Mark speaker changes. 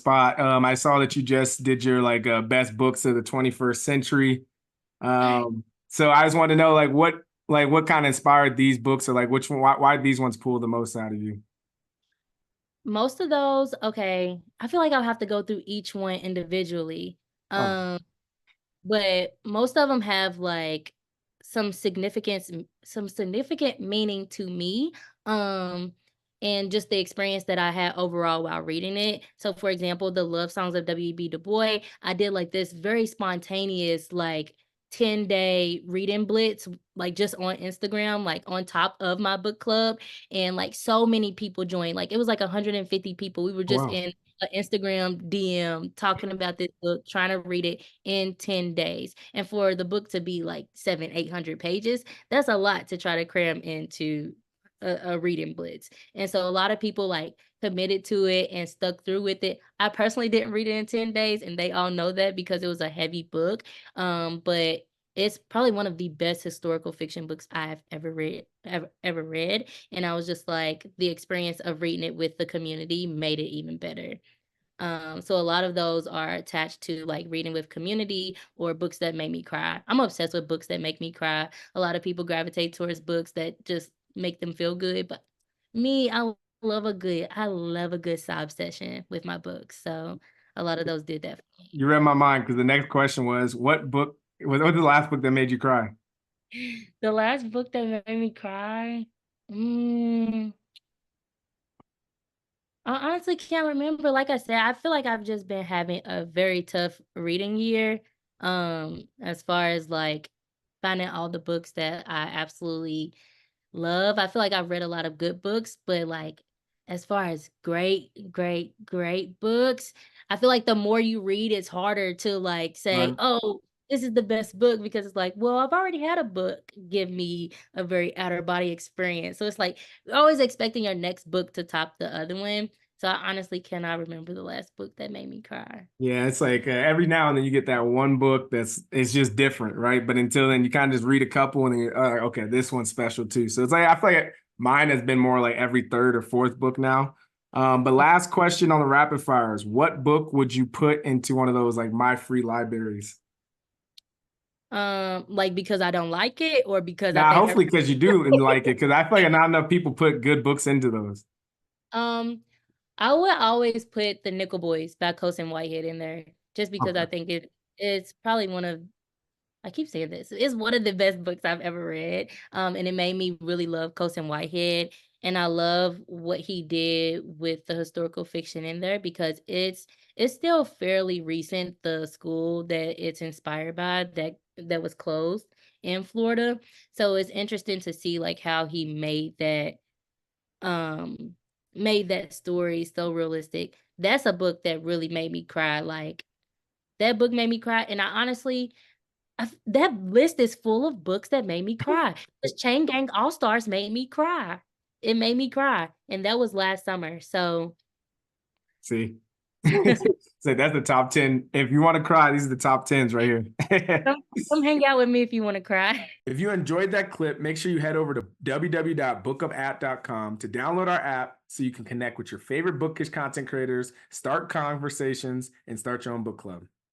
Speaker 1: spot. I saw that you just did your like best books of the 21st century. So I just wanted to know what kind of inspired these books, or like which one, why these ones pull the most out of you?
Speaker 2: Most of those, okay, I feel like I'll have to go through each one individually.
Speaker 1: Oh,
Speaker 2: Um, but most of them have like some significance, some significant meaning to me. Um, and just the experience that I had overall while reading it. So, for example, the love songs of W.B. Du Bois, I did like this very spontaneous, like 10-day reading blitz, like just on Instagram, like on top of my book club. And like so many people joined. Like it was like 150 people. We were just
Speaker 1: wow.
Speaker 2: in an Instagram DM talking about this book, trying to read it in 10 days. And for the book to be like 800 pages, that's a lot to try to cram into a reading blitz. And so a lot of people like committed to it and stuck through with it. I personally didn't read it in 10 days, and they all know that because it was a heavy book. But it's probably one of the best historical fiction books I've ever read. And I was just like, the experience of reading it with the community made it even better. So a lot of those are attached to like reading with community or books that make me cry. I'm obsessed with books that make me cry. A lot of people gravitate towards books that just make them feel good, but me, I love a good sob session with my books. So a lot of those did that for
Speaker 1: You read my mind because the next question was, what was the last book that made you cry?
Speaker 2: me. The last book that made me cry. Mm, I honestly can't remember. Like I said, I feel like I've just been having a very tough reading year. As far as like finding all the books that I absolutely love. I feel like I've read a lot of good books, but like as far as great books, I feel like the more you read, it's harder to like say,
Speaker 1: Right.
Speaker 2: "Oh, this is the best book," because it's like, well, I've already had a book give me a very outer body experience. So it's like you're always expecting your next book to top the other one. So I honestly cannot remember the last book that made me cry.
Speaker 1: Yeah, it's like every now and then you get that one book that's it's just different, right? But until then, you kind of just read a couple and then you're, okay, this one's special too. So it's like I feel like mine has been more like every third or fourth book now. But last question on the rapid fires: what book would you put into one of those like my free libraries?
Speaker 2: Like because I don't like it or because I
Speaker 1: Now,
Speaker 2: think
Speaker 1: hopefully, because you do and like it, because I feel like not enough people put good books into those.
Speaker 2: um I would always put The Nickel Boys by Colson Whitehead in there just because I
Speaker 1: Okay.
Speaker 2: think it's probably one of I keep saying this. It's one of the best books I've ever read. And it made me really love Colson Whitehead. And I love what he did with the historical fiction in there because it's still fairly recent, the school that it's inspired by that was closed in Florida. So it's interesting to see like how he um made that story so realistic. That's a book that really made me cry. Like that book made me cry. And I honestly that list is full of books that made me cry. This Chain Gang All Stars made me cry. It made me cry, and that was last summer, so
Speaker 1: See, so that's the top 10. If you want to cry, these are the top tens right here.
Speaker 2: come come hang out with me if you wanna cry.
Speaker 1: If you enjoyed that clip, make sure you head over to www.bookupapp.com to download our app so you can connect with your favorite bookish content creators, start conversations, and start your own book club.